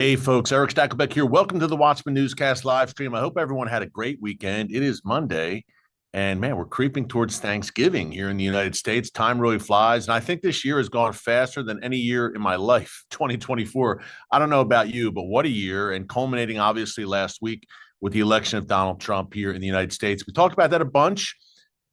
Hey, folks, Erick Stakelbeck here. Welcome to the Watchman Newscast live stream. I hope everyone had a great weekend. It is Monday, and man, we're creeping towards Thanksgiving here in the United States. Time really flies, and I think this year has gone faster than any year in my life, 2024. I don't know about you, but what a year, and culminating obviously last week with the election of Donald Trump here in the United States. We talked about that a bunch,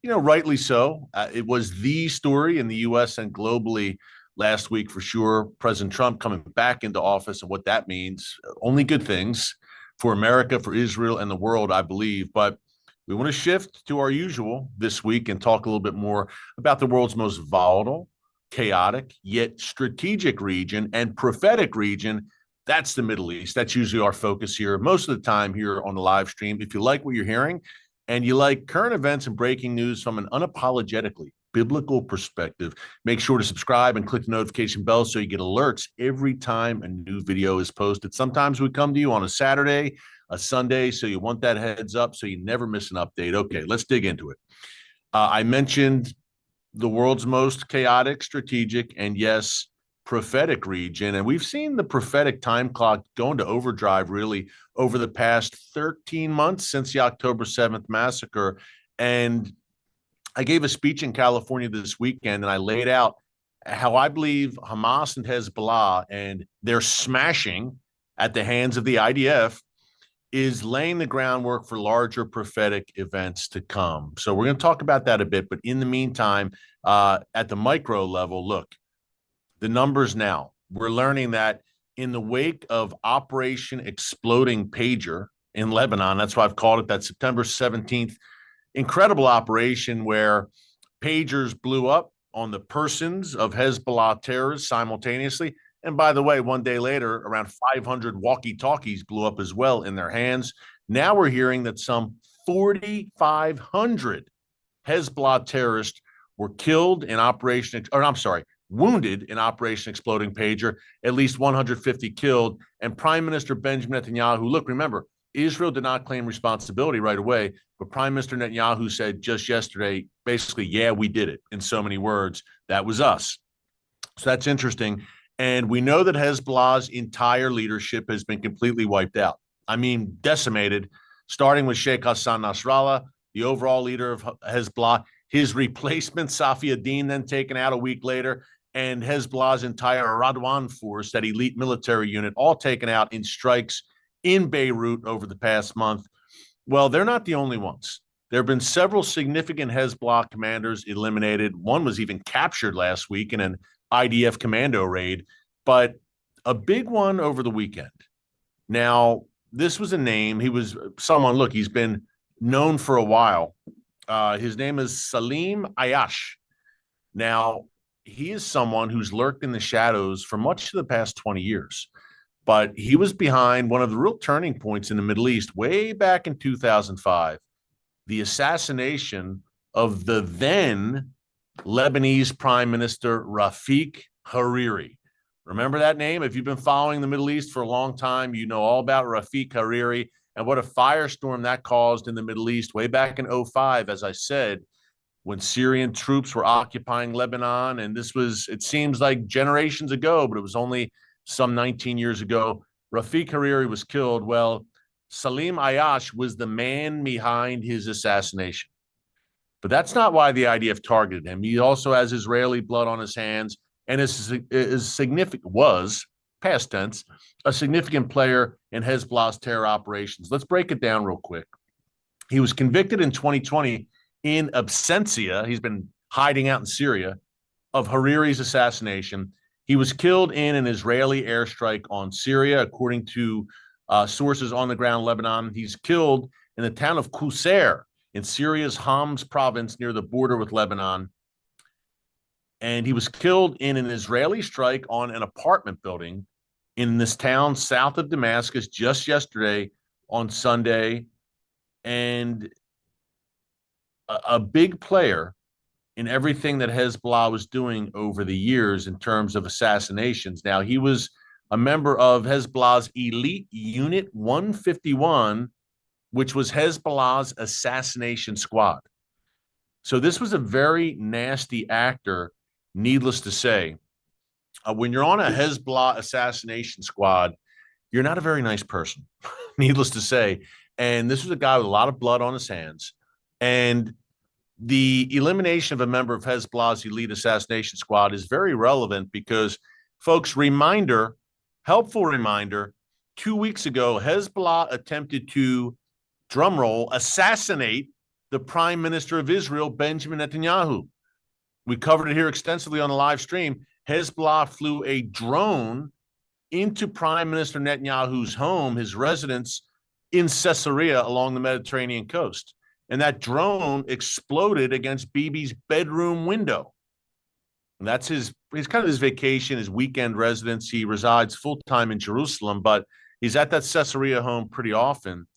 rightly so. It was the story in the U.S. and globally last week for sure. President Trump coming back into office and what that means. Only good things for America, for Israel, and the world, I believe. But we want to shift to our usual this week and talk a little bit more about the world's most volatile, chaotic, yet strategic region and prophetic region. That's the Middle East. That's usually our focus here most of the time here on the live stream. If you like what you're hearing and you like current events and breaking news from an unapologetically biblical perspective, make sure to subscribe and click the notification bell so you get alerts every time a new video is posted. Sometimes we come to you on a Saturday, a Sunday, so you want that heads up so you never miss an update. Okay, let's dig into it. I mentioned the world's most chaotic, strategic, and yes, prophetic region. And we've seen the prophetic time clock go into overdrive really over the past 13 months since the October 7th massacre. And I gave a speech in California this weekend, and I laid out how I believe Hamas and Hezbollah and their smashing at the hands of the IDF is laying the groundwork for larger prophetic events to come. So we're going to talk about that a bit. But in the meantime, at the micro level, look, the numbers now, we're learning that in the wake of Operation Exploding Pager in Lebanon, that's why I've called it that September 17th incredible operation where pagers blew up on the persons of Hezbollah terrorists simultaneously. And by the way, one day later, around 500 walkie-talkies blew up as well in their hands. Now we're hearing that some 4,500 Hezbollah terrorists were killed in wounded in Operation Exploding Pager, at least 150 killed. And Prime Minister Benjamin Netanyahu, look, remember, Israel did not claim responsibility right away, but Prime Minister Netanyahu said just yesterday, basically, yeah, we did it in so many words. That was us. So that's interesting. And we know that Hezbollah's entire leadership has been completely wiped out. I mean, decimated, starting with Sheikh Hassan Nasrallah, the overall leader of Hezbollah, his replacement, Safi ad-Din, then taken out a week later, and Hezbollah's entire Radwan force, that elite military unit, all taken out in strikes in Beirut over the past month. Well, they're not the only ones. There have been several significant Hezbollah commanders eliminated. One was even captured last week in an IDF commando raid, but a big one over the weekend. Now, this was a name. He was someone, look, he's been known for a while. His name is Salim Ayyash. Now, he is someone who's lurked in the shadows for much of the past 20 years. But he was behind one of the real turning points in the Middle East way back in 2005, the assassination of the then Lebanese Prime Minister Rafiq Hariri. Remember that name? If you've been following the Middle East for a long time, you know all about Rafiq Hariri and what a firestorm that caused in the Middle East way back in 2005, as I said, when Syrian troops were occupying Lebanon. And this was, it seems like generations ago, but it was only some 19 years ago. Rafiq Hariri was killed. Well, Salim Ayyash was the man behind his assassination. But that's not why the IDF targeted him. He also has Israeli blood on his hands and is significant, was, past tense, a significant player in Hezbollah's terror operations. Let's break it down real quick. He was convicted in 2020 in absentia. He's been hiding out in Syria of Hariri's assassination. He was killed in an Israeli airstrike on Syria, according to sources on the ground in Lebanon. He's killed in the town of Qusair in Syria's Homs province near the border with Lebanon. And he was killed in an Israeli strike on an apartment building in this town south of Damascus just yesterday on Sunday. And a big player in everything that Hezbollah was doing over the years in terms of assassinations. Now, he was a member of Hezbollah's elite unit 151, which was Hezbollah's assassination squad. So this was a very nasty actor, needless to say. When you're on a Hezbollah assassination squad, you're not a very nice person, needless to say. And this was a guy with a lot of blood on his hands. And the elimination of a member of Hezbollah's elite assassination squad is very relevant because, folks, helpful reminder, 2 weeks ago, Hezbollah attempted to, drumroll, assassinate the Prime Minister of Israel, Benjamin Netanyahu. We covered it here extensively on the live stream. Hezbollah flew a drone into Prime Minister Netanyahu's home, his residence in Caesarea along the Mediterranean coast. And that drone exploded against Bibi's bedroom window. And that's his kind of his vacation, his weekend residence. He resides full-time in Jerusalem, but he's at that Caesarea home pretty often.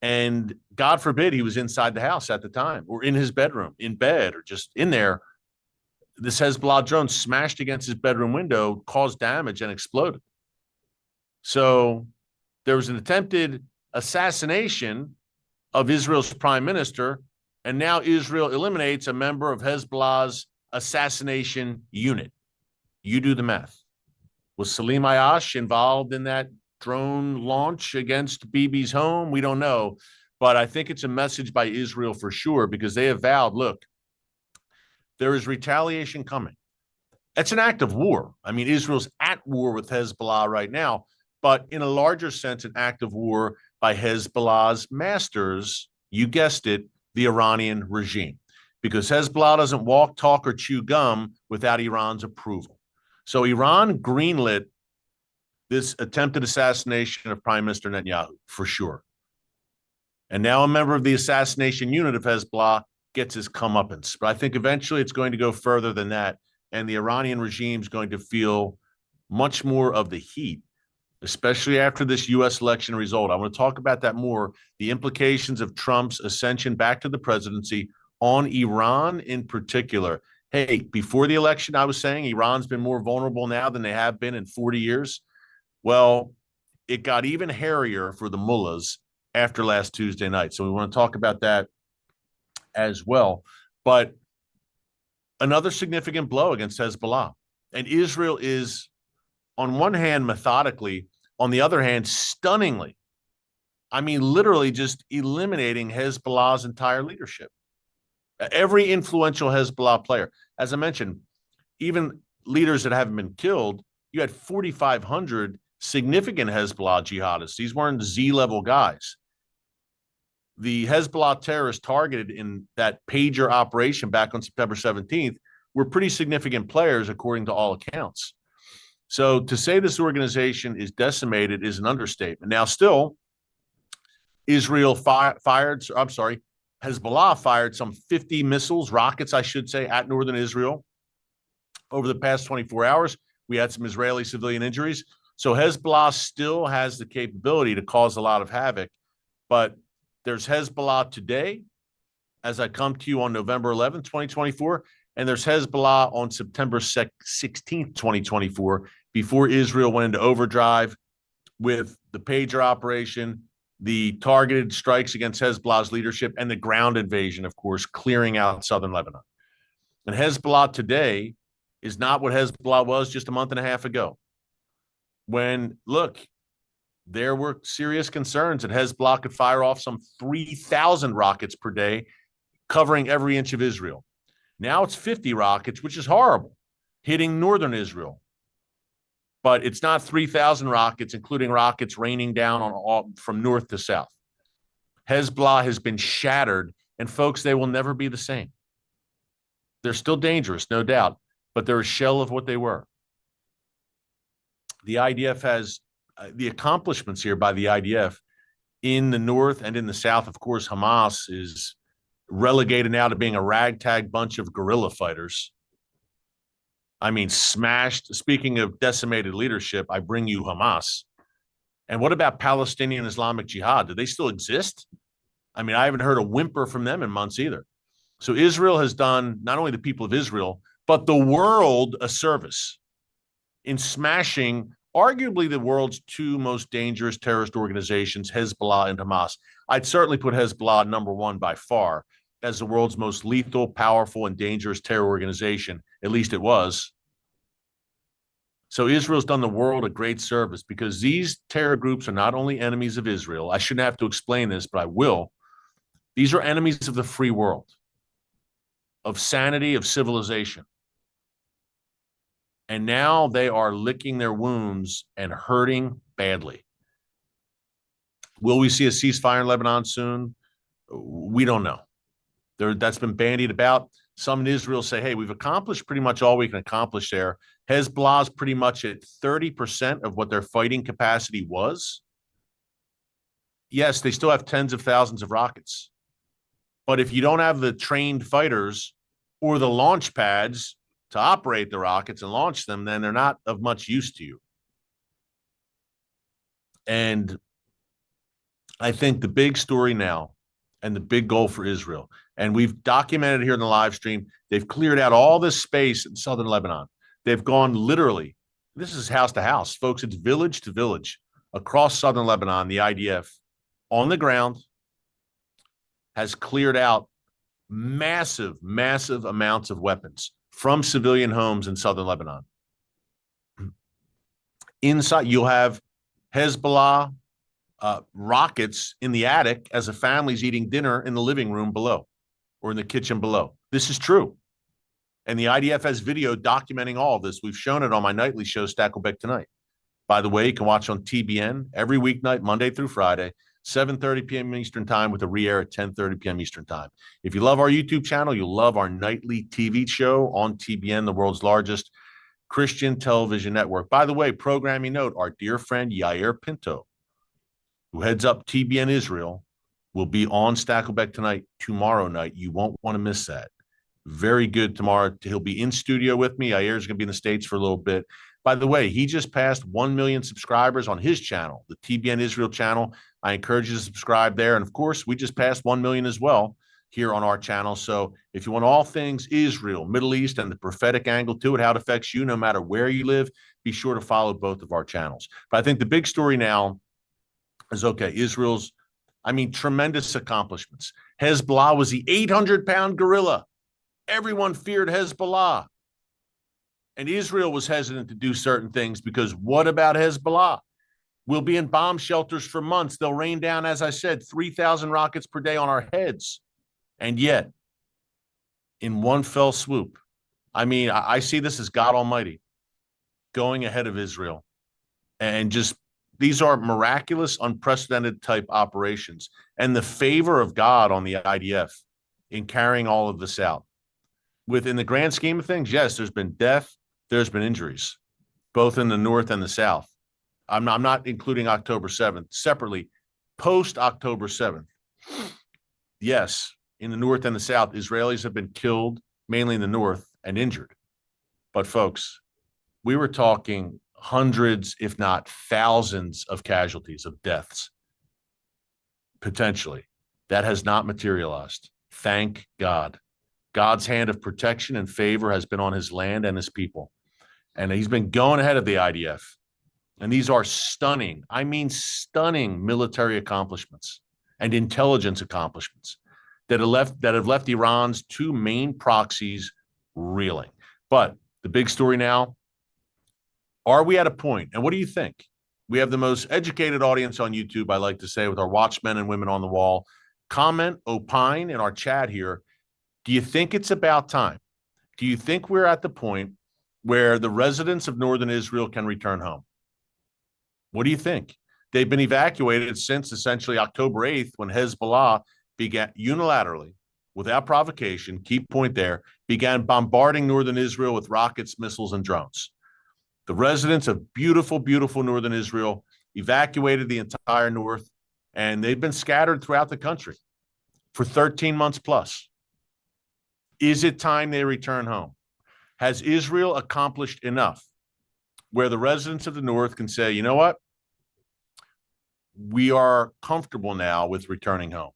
And God forbid he was inside the house at the time, or in his bedroom, in bed, or just in there. This Hezbollah drone smashed against his bedroom window, caused damage, and exploded. So there was an attempted assassination of Israel's prime minister, and now Israel eliminates a member of Hezbollah's assassination unit. You do the math. Was Salim Ayyash involved in that drone launch against Bibi's home? We don't know, but I think it's a message by Israel for sure, because they have vowed, look, there is retaliation coming. It's an act of war. I mean, Israel's at war with Hezbollah right now, but in a larger sense, an act of war by Hezbollah's masters, you guessed it, the Iranian regime, because Hezbollah doesn't walk, talk, or chew gum without Iran's approval. So Iran greenlit this attempted assassination of Prime Minister Netanyahu, for sure. And now a member of the assassination unit of Hezbollah gets his comeuppance. But I think eventually it's going to go further than that, and the Iranian regime is going to feel much more of the heat, especially after this U.S. election result. I want to talk about that more, the implications of Trump's ascension back to the presidency on Iran in particular. Hey, before the election, I was saying Iran's been more vulnerable now than they have been in 40 years. Well, it got even hairier for the mullahs after last Tuesday night. So we want to talk about that as well. But another significant blow against Hezbollah. And Israel is, on one hand, methodically, on the other hand, stunningly, I mean, literally just eliminating Hezbollah's entire leadership. Every influential Hezbollah player, as I mentioned, even leaders that haven't been killed, you had 4,500 significant Hezbollah jihadists. These weren't Z-level guys. The Hezbollah terrorists targeted in that pager operation back on September 17th were pretty significant players, according to all accounts. So to say this organization is decimated is an understatement. Now, still, Hezbollah fired some 50 missiles, rockets, I should say, at northern Israel over the past 24 hours. We had some Israeli civilian injuries. So Hezbollah still has the capability to cause a lot of havoc. But there's Hezbollah today, as I come to you on November 11th, 2024, and there's Hezbollah on September 16th, 2024, before Israel went into overdrive with the pager operation, the targeted strikes against Hezbollah's leadership, and the ground invasion, of course, clearing out southern Lebanon. And Hezbollah today is not what Hezbollah was just a month and a half ago, when, look, there were serious concerns that Hezbollah could fire off some 3,000 rockets per day, covering every inch of Israel. Now it's 50 rockets, which is horrible, hitting northern Israel. But it's not 3,000 rockets, including rockets raining down on all, from north to south. Hezbollah has been shattered, and folks, they will never be the same. They're still dangerous, no doubt, but they're a shell of what they were. The IDF has the accomplishments here by the IDF in the north and in the south. Of course, Hamas is relegated now to being a ragtag bunch of guerrilla fighters. I mean, smashed. Speaking of decimated leadership, I bring you Hamas. And what about Palestinian Islamic Jihad? Do they still exist? I mean, I haven't heard a whimper from them in months either. So Israel has done not only the people of Israel, but the world a service in smashing arguably the world's two most dangerous terrorist organizations, Hezbollah and Hamas. I'd certainly put Hezbollah number one by far as the world's most lethal, powerful, and dangerous terror organization. At least it was. So Israel's done the world a great service because these terror groups are not only enemies of Israel. I shouldn't have to explain this, but I will. These are enemies of the free world, of sanity, of civilization. And now they are licking their wounds and hurting badly. Will we see a ceasefire in Lebanon soon? We don't know. That's been bandied about. Some in Israel say, hey, we've accomplished pretty much all we can accomplish there. Hezbollah's pretty much at 30% of what their fighting capacity was. Yes, they still have tens of thousands of rockets. But if you don't have the trained fighters or the launch pads to operate the rockets and launch them, then they're not of much use to you. And I think the big story now and the big goal for Israel, and we've documented here in the live stream, they've cleared out all this space in southern Lebanon. They've gone literally, this is house to house, folks. It's village to village across southern Lebanon. The IDF on the ground has cleared out massive, massive amounts of weapons from civilian homes in southern Lebanon. Inside, you'll have Hezbollah rockets in the attic as a family's eating dinner in the living room below or in the kitchen below. This is true. And the IDF has video documenting all of this. We've shown it on my nightly show, Stakelbeck Tonight. By the way, you can watch on TBN every weeknight, Monday through Friday, 7:30 p.m. Eastern Time with a re-air at 10:30 p.m. Eastern Time. If you love our YouTube channel, you'll love our nightly TV show on TBN, the world's largest Christian television network. By the way, programming note, our dear friend Yair Pinto, who heads up TBN Israel, will be on Stakelbeck Tonight tomorrow night. You won't want to miss that. Very good tomorrow. He'll be in studio with me. Yair's going to be in the States for a little bit. By the way, he just passed 1 million subscribers on his channel, the TBN Israel channel. I encourage you to subscribe there. And of course, we just passed 1 million as well here on our channel. So if you want all things Israel, Middle East, and the prophetic angle to it, how it affects you no matter where you live, be sure to follow both of our channels. But I think the big story now is, okay, Israel's, tremendous accomplishments. Hezbollah was the 800-pound gorilla. Everyone feared Hezbollah. And Israel was hesitant to do certain things because what about Hezbollah? We'll be in bomb shelters for months. They'll rain down, as I said, 3,000 rockets per day on our heads. And yet, in one fell swoop, I see this as God Almighty going ahead of Israel. And just, these are miraculous, unprecedented type operations. And the favor of God on the IDF in carrying all of this out. Within the grand scheme of things, yes, there's been death, there's been injuries, both in the north and the south. I'm not including October 7th. Separately, post-October 7th, yes, in the north and the south, Israelis have been killed, mainly in the north, and injured. But folks, we were talking hundreds, if not thousands, of casualties, of deaths, potentially. That has not materialized. Thank God. God's hand of protection and favor has been on his land and his people. And he's been going ahead of the IDF. And these are stunning, stunning military accomplishments and intelligence accomplishments that have left Iran's two main proxies reeling. But the big story now, are we at a point, and what do you think? We have the most educated audience on YouTube, I like to say, with our watchmen and women on the wall. Comment, opine in our chat here. Do you think it's about time? Do you think we're at the point where the residents of northern Israel can return home? What do you think? They've been evacuated since essentially October 8th, when Hezbollah began unilaterally, without provocation, key point there, began bombarding northern Israel with rockets, missiles, and drones. The residents of beautiful, beautiful northern Israel evacuated the entire north, and they've been scattered throughout the country for 13 months plus. Is it time they return home? Has Israel accomplished enough where the residents of the north can say, you know what? We are comfortable now with returning home.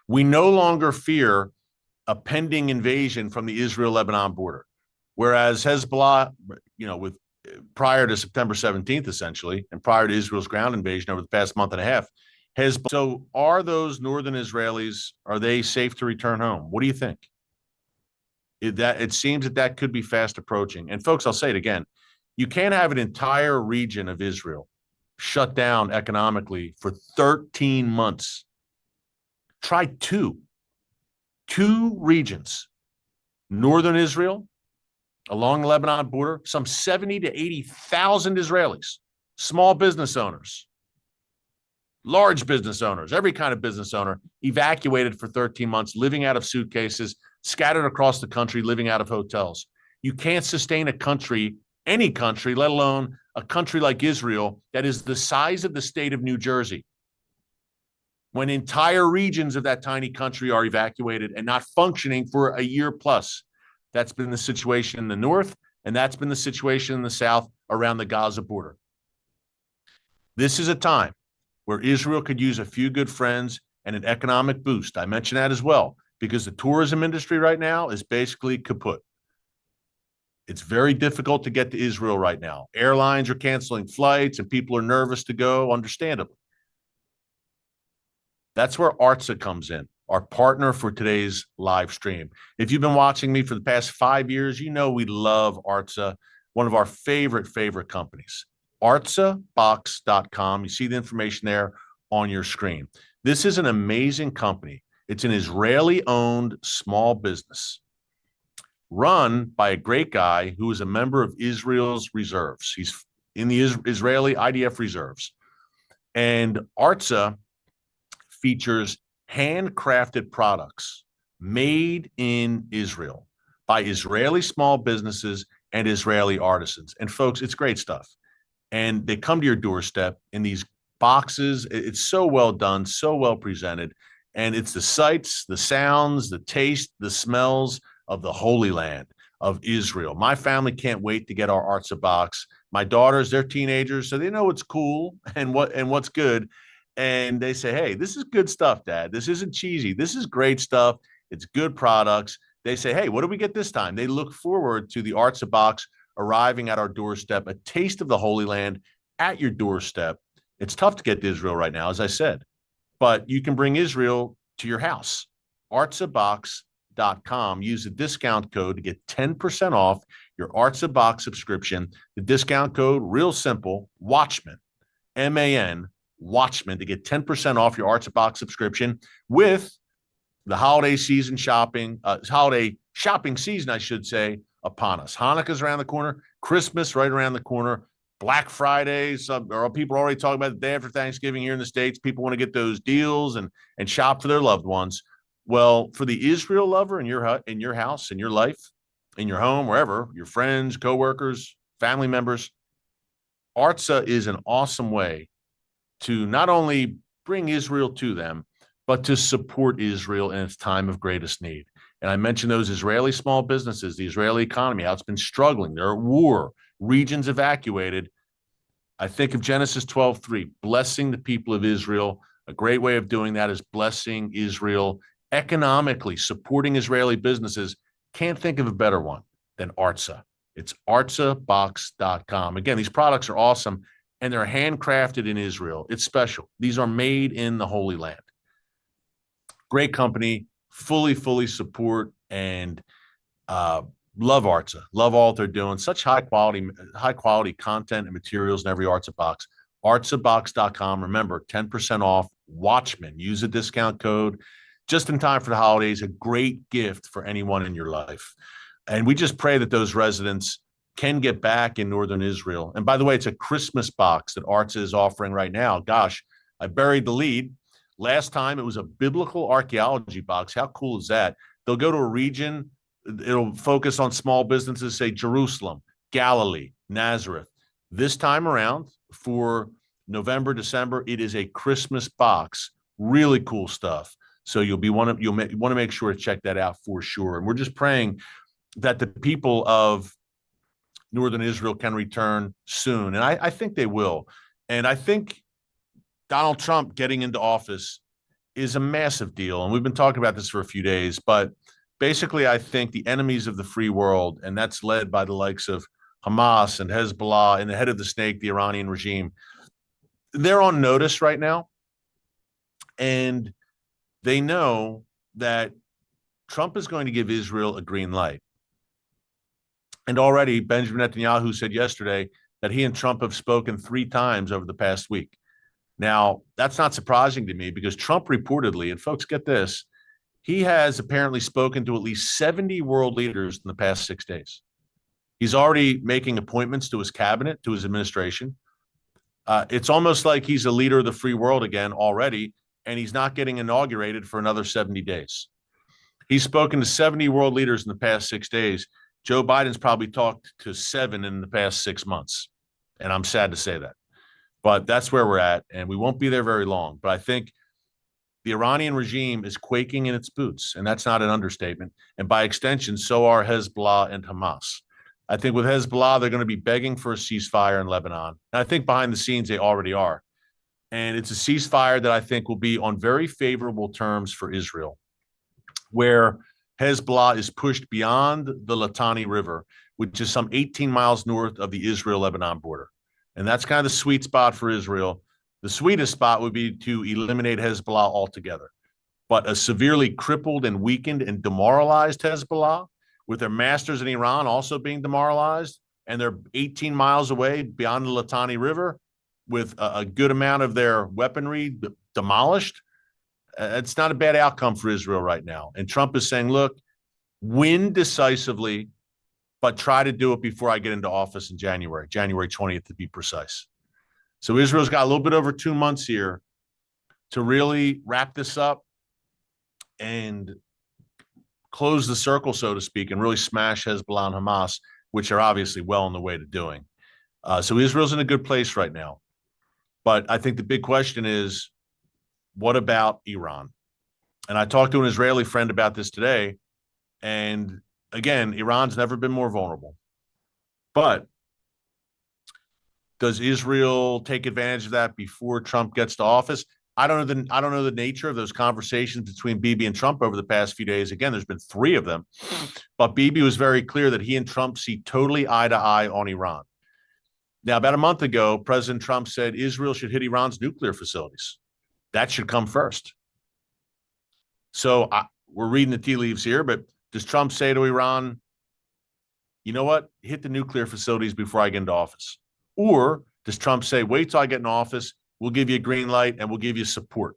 We no longer fear a pending invasion from the Israel-Lebanon border. Whereas Hezbollah, with prior to September 17th, essentially, and prior to Israel's ground invasion over the past month and a half, so are those northern Israelis, are they safe to return home? What do you think? It seems that could be fast approaching. And folks, I'll say it again. You can't have an entire region of Israel shut down economically for 13 months. Try two regions, northern Israel, along the Lebanon border, some 70 to 80,000 Israelis, small business owners, large business owners, every kind of business owner, evacuated for 13 months, living out of suitcases, scattered across the country, living out of hotels. You can't sustain a country, any country, let alone a country like Israel that is the size of the state of New Jersey, when entire regions of that tiny country are evacuated and not functioning for a year plus. That's been the situation in the north, and that's been the situation in the south around the Gaza border. This is a time where Israel could use a few good friends and an economic boost. I mentioned that as well, because the tourism industry right now is basically kaput. It's very difficult to get to Israel right now. Airlines are canceling flights and people are nervous to go, understandably. That's where Artsa comes in, our partner for today's live stream. If you've been watching me for the past 5 years, you know we love Artsa, one of our favorite companies. Artsabox.com. You see the information there on your screen. This is an amazing company. It's an Israeli-owned small business run by a great guy who is a member of Israel's reserves. He's in the Israeli IDF reserves. And Artsa features handcrafted products made in Israel by Israeli small businesses and Israeli artisans. And folks, it's great stuff. And they come to your doorstep in these boxes. It's so well done, so well presented. And it's the sights, the sounds, the taste, the smells of the Holy Land of Israel. My family can't wait to get our Artsa box. My daughters, they're teenagers, so they know what's cool and what's good. And they say, hey, this is good stuff, Dad. This isn't cheesy. This is great stuff. It's good products. They say, hey, what do we get this time? They look forward to the Artsa box arriving at our doorstep, a taste of the Holy Land at your doorstep. It's tough to get to Israel right now, as I said, but you can bring Israel to your house. Artsabox.com. Use the discount code to get 10% off your Artsa box subscription. The discount code, real simple, Watchman, M-A-N, Watchman, to get 10% off your Artsa box subscription with the holiday season holiday shopping season, I should say, upon us. Hanukkah's around the corner, Christmas right around the corner, Black Friday. Or people are already talking about the day after Thanksgiving here in the States. People want to get those deals and shop for their loved ones. Well, for the Israel lover in your house, in your life, in your home, wherever, your friends, coworkers, family members, Artsa is an awesome way to not only bring Israel to them, but to support Israel in its time of greatest need. And I mentioned those Israeli small businesses, the Israeli economy, how it's been struggling. They're at war, regions evacuated. I think of Genesis 12:3, blessing the people of Israel. A great way of doing that is blessing Israel economically, supporting Israeli businesses. Can't think of a better one than Artsa. It's artsabox.com. Again, these products are awesome, and they're handcrafted in Israel. It's special. These are made in the Holy Land. Great company, fully support and love Artsa. Love all they're doing. Such high quality content and materials in every Artsa box. Artsabox.com. Remember, 10% off. Watchman. Use a discount code just in time for the holidays. A great gift for anyone in your life. And we just pray that those residents can get back in northern Israel. And by the way, it's a Christmas box that Artsa is offering right now. Gosh, I buried the lead. Last time it was a biblical archaeology box. How cool is that? They'll go to a region. It'll focus on small businesses, say Jerusalem, Galilee, Nazareth. This time around for November, December, it is a Christmas box. Really cool stuff. So you'll want to make sure to check that out for sure. And we're just praying that the people of northern Israel can return soon. And I think they will. And I think Donald Trump getting into office is a massive deal. And we've been talking about this for a few days, but basically I think the enemies of the free world, and that's led by the likes of Hamas and Hezbollah and the head of the snake, the Iranian regime, they're on notice right now. And they know that Trump is going to give Israel a green light. And already Benjamin Netanyahu said yesterday that he and Trump have spoken 3 times over the past week. Now, that's not surprising to me because Trump reportedly, and folks get this, he has apparently spoken to at least 70 world leaders in the past 6 days. He's already making appointments to his cabinet, to his administration. It's almost like he's a leader of the free world again already, and he's not getting inaugurated for another 70 days. He's spoken to 70 world leaders in the past 6 days. Joe Biden's probably talked to 7 in the past 6 months. And I'm sad to say that. But that's where we're at, and we won't be there very long. But I think the Iranian regime is quaking in its boots, and that's not an understatement. And by extension, so are Hezbollah and Hamas. I think with Hezbollah, they're going to be begging for a ceasefire in Lebanon. And I think behind the scenes, they already are. And it's a ceasefire that I think will be on very favorable terms for Israel, where Hezbollah is pushed beyond the Litani River, which is some 18 miles north of the Israel-Lebanon border. And that's kind of the sweet spot for Israel. The sweetest spot would be to eliminate Hezbollah altogether. But a severely crippled and weakened and demoralized Hezbollah, with their masters in Iran also being demoralized, and they're 18 miles away beyond the Litani River with a good amount of their weaponry demolished, it's not a bad outcome for Israel right now. And Trump is saying, look, win decisively, but try to do it before I get into office in January 20th to be precise. So Israel's got a little bit over 2 months here to really wrap this up and close the circle, so to speak, and really smash Hezbollah and Hamas, which are obviously well on the way to doing. So Israel's in a good place right now. But I think the big question is, what about Iran? And I talked to an Israeli friend about this today. And again, Iran's never been more vulnerable. But does Israel take advantage of that before Trump gets to office? I don't know the nature of those conversations between Bibi and Trump over the past few days. Again, there's been 3 of them. But Bibi was very clear that he and Trump see totally eye to eye on Iran. Now, about a month ago, President Trump said Israel should hit Iran's nuclear facilities. That should come first. So we're reading the tea leaves here, but does Trump say to Iran, you know what, hit the nuclear facilities before I get into office? Or does Trump say, wait till I get in office, we'll give you a green light and we'll give you support?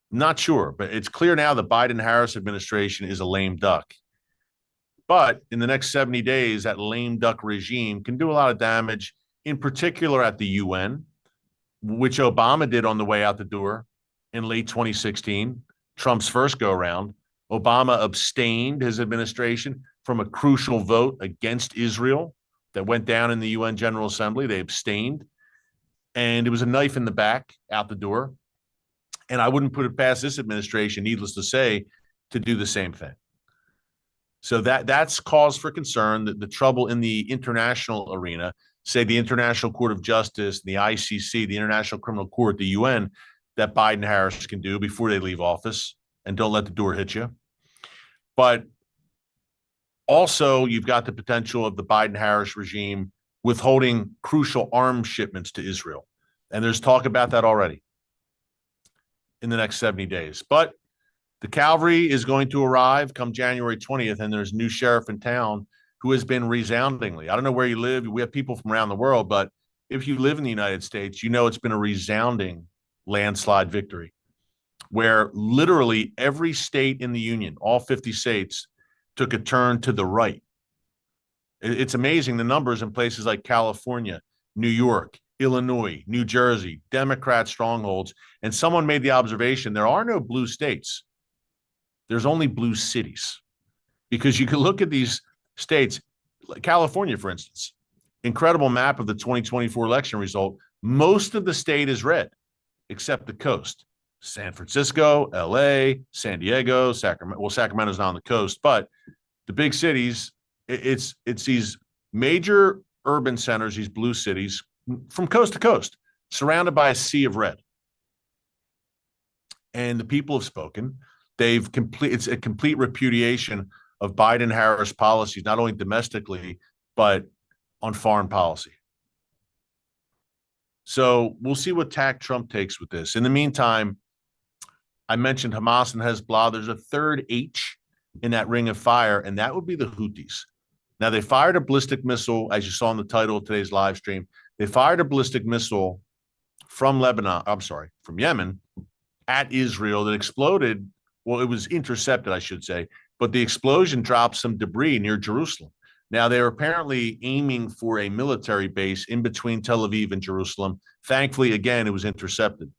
Not sure, but it's clear now the Biden-Harris administration is a lame duck. But in the next 70 days, that lame duck regime can do a lot of damage, in particular at the UN, which Obama did on the way out the door in late 2016, Trump's first go-around. Obama abstained his administration from a crucial vote against Israel that went down in the UN General Assembly. They abstained. And it was a knife in the back out the door. And I wouldn't put it past this administration, needless to say, to do the same thing. So that's cause for concern. The trouble in the international arena, say the International Court of Justice, the ICC, the International Criminal Court, the UN, that Biden-Harris can do before they leave office, and don't let the door hit you. But also, you've got the potential of the Biden-Harris regime withholding crucial arms shipments to Israel. And there's talk about that already in the next 70 days. But the cavalry is going to arrive come January 20th, and there's a new sheriff in town who has been resoundingly, I don't know where you live, we have people from around the world, but if you live in the United States, you know it's been a resounding landslide victory, where literally every state in the union, all 50 states, took a turn to the right. It's amazing the numbers in places like California, New York, Illinois, New Jersey, Democrat strongholds. And someone made the observation, there are no blue states. There's only blue cities. Because you can look at these states, like California, for instance, incredible map of the 2024 election result. Most of the state is red, except the coast. San Francisco, LA, San Diego, Sacramento. Well, Sacramento's not on the coast, but the big cities, it's these major urban centers, these blue cities from coast to coast, surrounded by a sea of red. And the people have spoken. It's a complete repudiation of Biden-Harris policies, not only domestically, but on foreign policy. So we'll see what tack Trump takes with this. In the meantime, I mentioned Hamas and Hezbollah. There's a third H in that ring of fire, and that would be the Houthis. Now, they fired a ballistic missile, as you saw in the title of today's live stream. They fired a ballistic missile from from Yemen at Israel that exploded. Well, it was intercepted, I should say, but the explosion dropped some debris near Jerusalem. Now, they were apparently aiming for a military base in between Tel Aviv and Jerusalem. Thankfully, again, it was intercepted.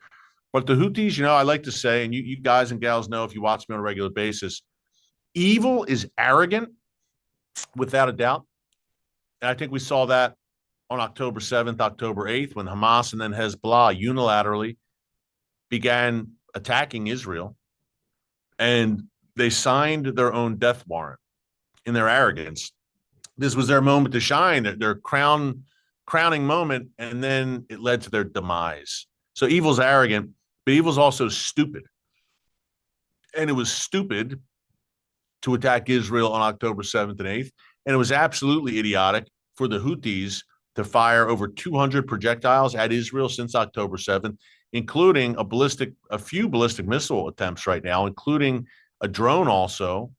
But the Houthis, I like to say, and you guys and gals know if you watch me on a regular basis, evil is arrogant, without a doubt. And I think we saw that on October 7th, October 8th, when Hamas and then Hezbollah unilaterally began attacking Israel. And they signed their own death warrant in their arrogance. This was their moment to shine, their crowning moment, and then it led to their demise. So evil's arrogant, but evil's also stupid. And it was stupid to attack Israel on October 7th and 8th. And it was absolutely idiotic for the Houthis to fire over 200 projectiles at Israel since October 7th, including a few ballistic missile attempts right now, including a drone also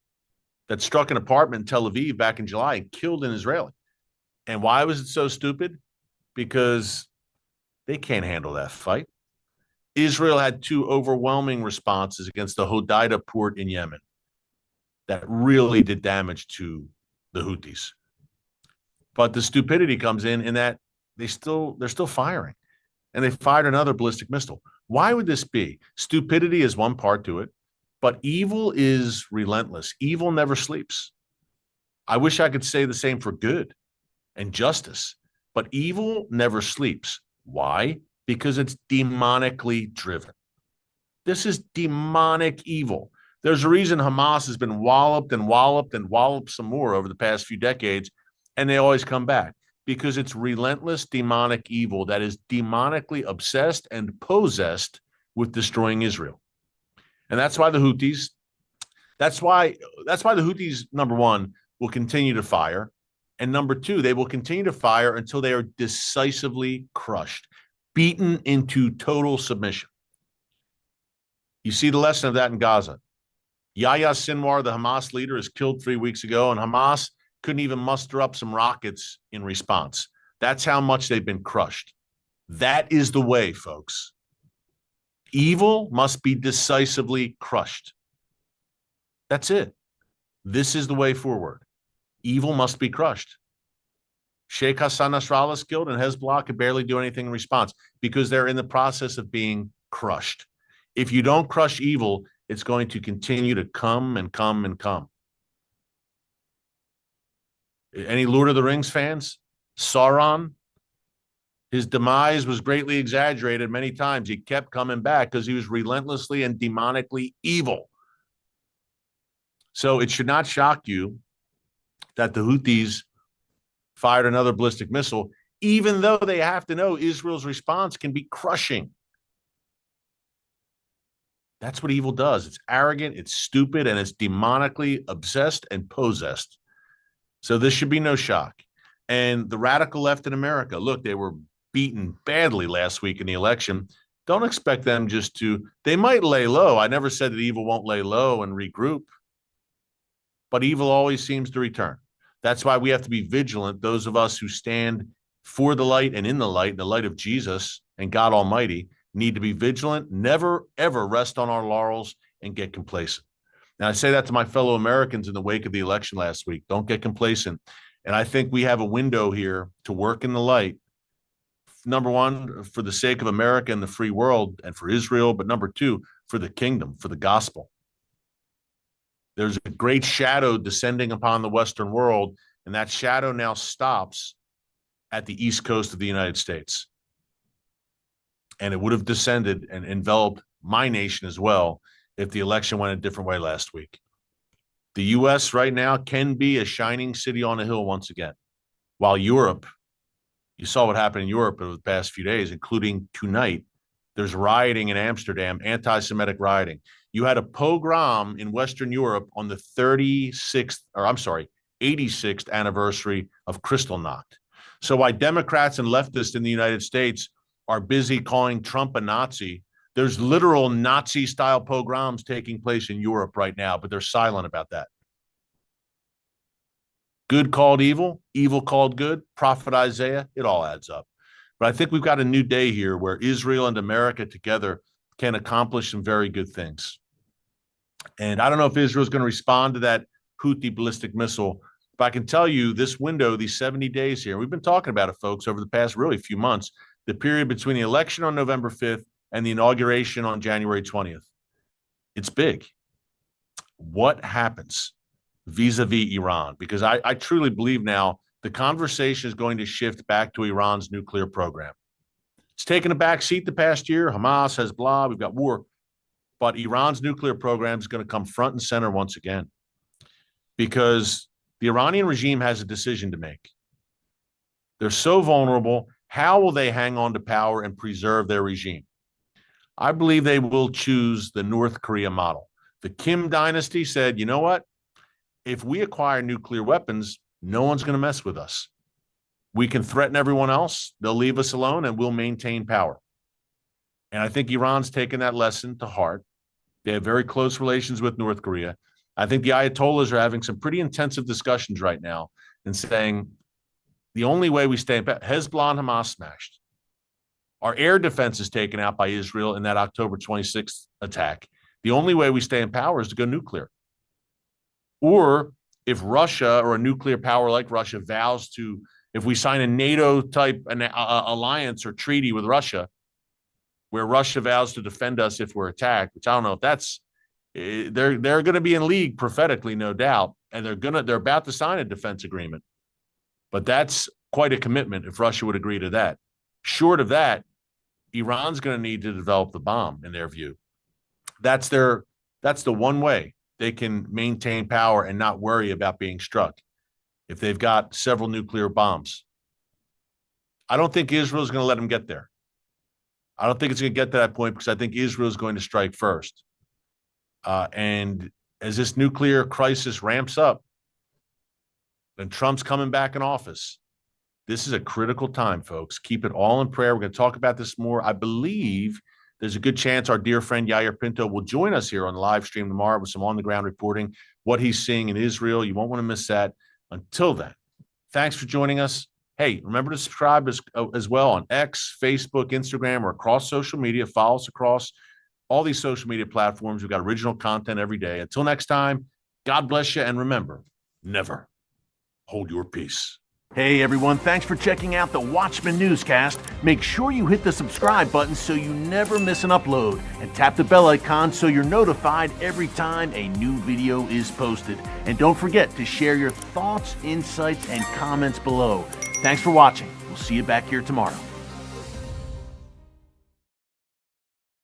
that struck an apartment in Tel Aviv back in July and killed an Israeli. And why was it so stupid? Because they can't handle that fight. Israel had two overwhelming responses against the Hodeidah port in Yemen that really did damage to the Houthis. But the stupidity comes in that they're still firing. And they fired another ballistic missile. Why would this be? Stupidity is one part to it, but evil is relentless. Evil never sleeps. I wish I could say the same for good and justice, but evil never sleeps. Why? Because it's demonically driven. This is demonic evil. There's a reason Hamas has been walloped and walloped and walloped some more over the past few decades, and they always come back because it's relentless demonic evil that is demonically obsessed and possessed with destroying Israel. And that's why the Houthis, number one, will continue to fire. And number two, they will continue to fire until they are decisively crushed, beaten into total submission. You see the lesson of that in Gaza. Yahya Sinwar, the Hamas leader, is killed 3 weeks ago, and Hamas couldn't even muster up some rockets in response. That's how much they've been crushed. That is the way, folks. Evil must be decisively crushed. That's it. This is the way forward. Evil must be crushed. Sheikh Hassan Nasrallah is killed, and Hezbollah could barely do anything in response because they're in the process of being crushed. If you don't crush evil, it's going to continue to come and come and come. Any Lord of the Rings fans? Sauron? His demise was greatly exaggerated many times. He kept coming back because he was relentlessly and demonically evil. So it should not shock you that the Houthis fired another ballistic missile, even though they have to know Israel's response can be crushing. That's what evil does. It's arrogant, it's stupid, and it's demonically obsessed and possessed. So this should be no shock. And the radical left in America, look, they were beaten badly last week in the election. Don't expect them they might lay low. I never said that evil won't lay low and regroup, but evil always seems to return. That's why we have to be vigilant. Those of us who stand for the light and in the light of Jesus and God Almighty, need to be vigilant, never, ever rest on our laurels and get complacent. And I say that to my fellow Americans in the wake of the election last week. Don't get complacent. And I think we have a window here to work in the light. Number one, for the sake of America and the free world and for Israel, but number two, for the kingdom, for the gospel. There's a great shadow descending upon the Western world, and that shadow now stops at the east coast of the United States. And it would have descended and enveloped my nation as well if the election went a different way last week. The U.S. right now can be a shining city on a hill once again, while Europe, you saw what happened in Europe over the past few days, including tonight. There's rioting in Amsterdam, anti-Semitic rioting. You had a pogrom in Western Europe on the 86th anniversary of Kristallnacht. So while Democrats and leftists in the United States are busy calling Trump a Nazi, there's literal Nazi-style pogroms taking place in Europe right now, but they're silent about that. Good called evil, evil called good, Prophet Isaiah, it all adds up. But I think we've got a new day here where Israel and America together can accomplish some very good things. And I don't know if Israel is going to respond to that Houthi ballistic missile, but I can tell you this window, these 70 days here, we've been talking about it, folks, over the past really few months, the period between the election on November 5th and the inauguration on January 20th. It's big. What happens vis-a-vis Iran? Because I truly believe now the conversation is going to shift back to Iran's nuclear program. It's taken a back seat the past year. Hamas, Hezbollah, we've got war. But Iran's nuclear program is going to come front and center once again because the Iranian regime has a decision to make. They're so vulnerable. How will they hang on to power and preserve their regime? I believe they will choose the North Korea model. The Kim dynasty said, you know what? If we acquire nuclear weapons, no one's going to mess with us. We can threaten everyone else. They'll leave us alone and we'll maintain power. And I think Iran's taken that lesson to heart. They have very close relations with North Korea. I think the Ayatollahs are having some pretty intensive discussions right now and saying the only way we stay in power, Hezbollah and Hamas smashed. Our air defense is taken out by Israel in that October 26th attack. The only way we stay in power is to go nuclear. Or if Russia or a nuclear power like Russia vows to, if we sign a NATO-type alliance or treaty with Russia, where Russia vows to defend us if we're attacked, which I don't know if that's, they're going to be in league prophetically, no doubt, and they're about to sign a defense agreement. But that's quite a commitment if Russia would agree to that. Short of that, Iran's going to need to develop the bomb, in their view. That's the one way they can maintain power and not worry about being struck, if they've got several nuclear bombs. I don't think Israel's going to let them get there. I don't think it's going to get to that point because I think Israel is going to strike first. And as this nuclear crisis ramps up, and Trump's coming back in office, this is a critical time, folks. Keep it all in prayer. We're going to talk about this more. I believe there's a good chance our dear friend Yair Pinto will join us here on the live stream tomorrow with some on-the-ground reporting, what he's seeing in Israel. You won't want to miss that. Until then, thanks for joining us. Hey, remember to subscribe as well on X, Facebook, Instagram, or across social media. Follow us across all these social media platforms. We've got original content every day. Until next time, God bless you, and remember, never hold your peace. Hey, everyone. Thanks for checking out the Watchman Newscast. Make sure you hit the subscribe button so you never miss an upload, and tap the bell icon so you're notified every time a new video is posted. And don't forget to share your thoughts, insights, and comments below. Thanks for watching. We'll see you back here tomorrow.